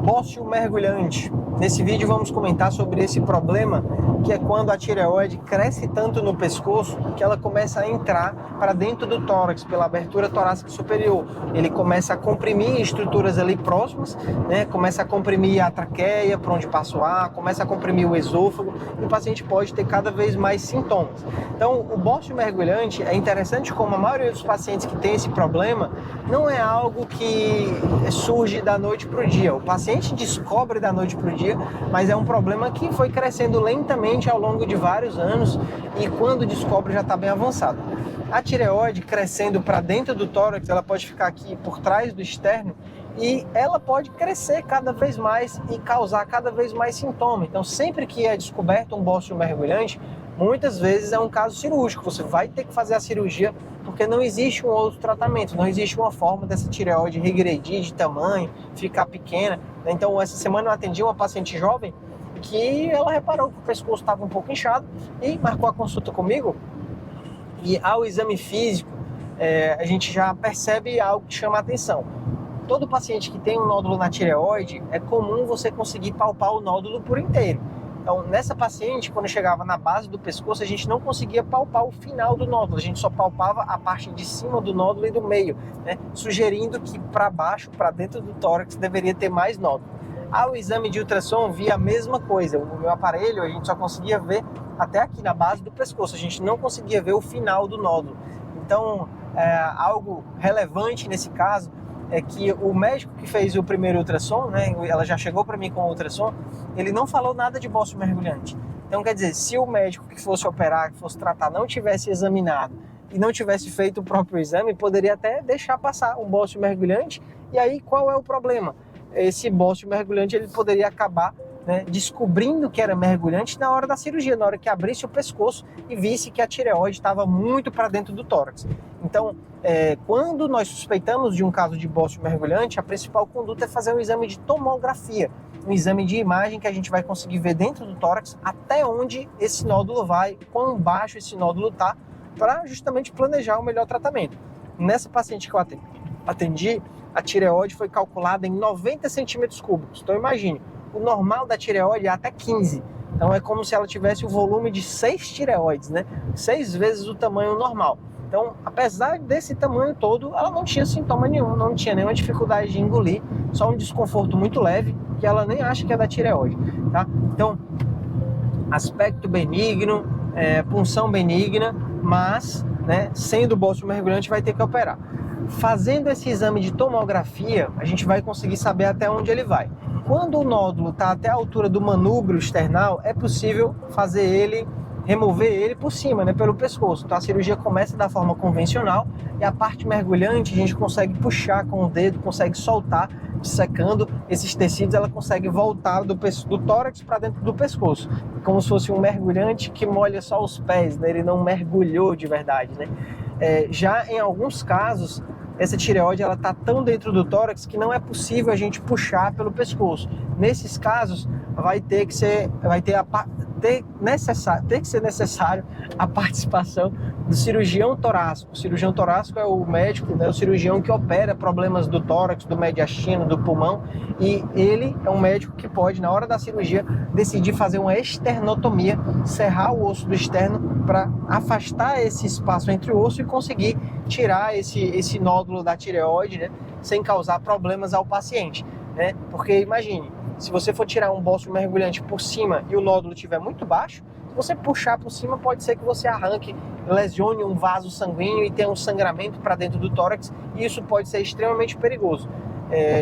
Bócio mergulhante. Nesse vídeo vamos comentar sobre esse problema, que é quando a tireoide cresce tanto no pescoço que ela começa a entrar para dentro do tórax, pela abertura torácica superior. Ele começa a comprimir estruturas ali próximas, né? Começa a comprimir a traqueia, por onde passa o ar, começa a comprimir o esôfago, e o paciente pode ter cada vez mais sintomas. Então, o bócio mergulhante é interessante como a maioria dos pacientes que tem esse problema não é algo que surge da noite para o dia. O paciente descobre da noite para o dia, mas é um problema que foi crescendo lentamente ao longo de vários anos e quando descobre já está bem avançado. A tireoide crescendo para dentro do tórax, ela pode ficar aqui por trás do externo e ela pode crescer cada vez mais e causar cada vez mais sintoma. Então, sempre que é descoberto um bócio mergulhante, muitas vezes é um caso cirúrgico. Você vai ter que fazer a cirurgia porque não existe um outro tratamento, não existe uma forma dessa tireoide regredir de tamanho, ficar pequena. Então, essa semana eu atendi uma paciente jovem que ela reparou que o pescoço estava um pouco inchado e marcou a consulta comigo. E ao exame físico, a gente já percebe algo que chama a atenção. Todo paciente que tem um nódulo na tireoide, é comum você conseguir palpar o nódulo por inteiro. Então, nessa paciente, quando chegava na base do pescoço, a gente não conseguia palpar o final do nódulo, a gente só palpava a parte de cima do nódulo e do meio, né? Sugerindo que para baixo, para dentro do tórax, deveria ter mais nódulo. Ao exame de ultrassom, via a mesma coisa. O meu aparelho, a gente só conseguia ver até aqui na base do pescoço, a gente não conseguia ver o final do nódulo. Então, algo relevante nesse caso é que o médico que fez o primeiro ultrassom, né, ela já chegou para mim com o ultrassom, ele não falou nada de bócio mergulhante. Então, quer dizer, se o médico que fosse operar, que fosse tratar, não tivesse examinado e não tivesse feito o próprio exame, poderia até deixar passar um bócio mergulhante. E aí, qual é o problema? Esse bócio mergulhante, ele poderia acabar, né, descobrindo que era mergulhante na hora da cirurgia, na hora que abrisse o pescoço e visse que a tireoide estava muito para dentro do tórax. Então, quando nós suspeitamos de um caso de bócio mergulhante, a principal conduta é fazer um exame de tomografia, um exame de imagem que a gente vai conseguir ver dentro do tórax até onde esse nódulo vai, quão baixo esse nódulo está, para justamente planejar o melhor tratamento. Nessa paciente que eu atendi, a tireoide foi calculada em 90 centímetros cúbicos. Então imagine, o normal da tireoide é até 15. Então é como se ela tivesse o volume de 6 tireoides, né? 6 vezes o tamanho normal. Então, apesar desse tamanho todo, ela não tinha sintoma nenhum, não tinha nenhuma dificuldade de engolir, só um desconforto muito leve, que ela nem acha que é da tireoide, tá? Então, aspecto benigno, punção benigna, mas, né, sendo bócio mergulhante, vai ter que operar. Fazendo esse exame de tomografia, a gente vai conseguir saber até onde ele vai. Quando o nódulo está até a altura do manúbrio external, é possível remover ele por cima, né, pelo pescoço. Então a cirurgia começa da forma convencional e a parte mergulhante a gente consegue puxar com o dedo, consegue soltar, dissecando esses tecidos, ela consegue voltar do tórax para dentro do pescoço, como se fosse um mergulhante que molha só os pés, né, ele não mergulhou de verdade, né? Já em alguns casos, essa tireoide ela está tão dentro do tórax que não é possível a gente puxar pelo pescoço. Nesses casos, vai ter que ser necessário a participação do cirurgião torácico. O cirurgião torácico é o médico, né, o cirurgião que opera problemas do tórax, do mediastino, do pulmão, e ele é um médico que pode, na hora da cirurgia, decidir fazer uma esternotomia, serrar o osso do externo para afastar esse espaço entre o osso e conseguir tirar esse nódulo da tireoide, né, sem causar problemas ao paciente, né? Porque imagine, se você for tirar um bócio mergulhante por cima e o nódulo estiver muito baixo, se você puxar por cima, pode ser que você arranque, lesione um vaso sanguíneo e tenha um sangramento para dentro do tórax, e isso pode ser extremamente perigoso.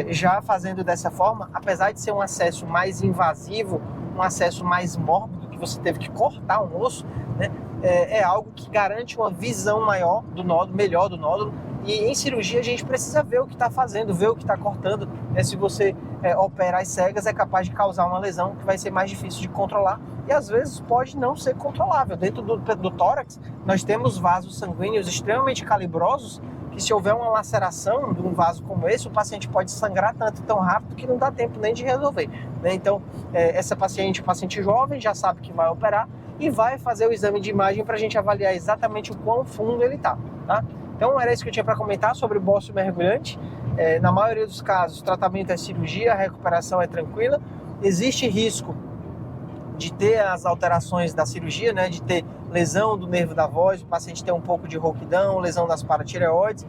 Já fazendo dessa forma, apesar de ser um acesso mais invasivo, um acesso mais mórbido, que você teve que cortar um osso, né, é algo que garante uma visão maior do nódulo, melhor do nódulo. E em cirurgia a gente precisa ver o que está fazendo, ver o que está cortando. Se você operar às cegas, é capaz de causar uma lesão que vai ser mais difícil de controlar e às vezes pode não ser controlável. Dentro do tórax, nós temos vasos sanguíneos extremamente calibrosos que, se houver uma laceração de um vaso como esse, o paciente pode sangrar tanto, tão rápido, que não dá tempo nem de resolver, né? Então, essa paciente jovem, já sabe que vai operar e vai fazer o exame de imagem para a gente avaliar exatamente o quão fundo ele está, tá? Então era isso que eu tinha para comentar sobre o bócio mergulhante. Na maioria dos casos, o tratamento é cirurgia, a recuperação é tranquila. Existe risco de ter as alterações da cirurgia, né, de ter lesão do nervo da voz, o paciente ter um pouco de rouquidão, lesão das paratireoides.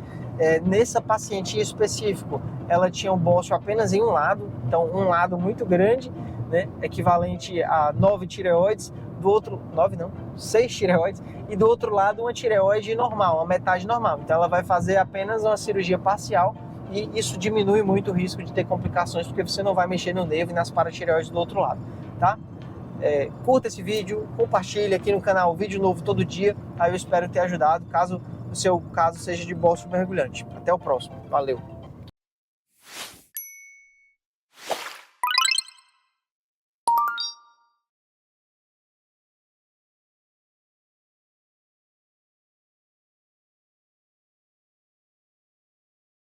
Nessa paciente em específico, ela tinha um bócio apenas em um lado, então um lado muito grande, né, equivalente a 9 tireoides, do outro, 9 não, 6 tireoides, e do outro lado uma tireoide normal, uma metade normal. Então ela vai fazer apenas uma cirurgia parcial e isso diminui muito o risco de ter complicações, porque você não vai mexer no nervo e nas paratireoides do outro lado, tá? Curta esse vídeo, compartilhe aqui no canal, vídeo novo todo dia. Aí eu espero ter ajudado, caso o seu caso seja de bócio mergulhante. Até o próximo, valeu!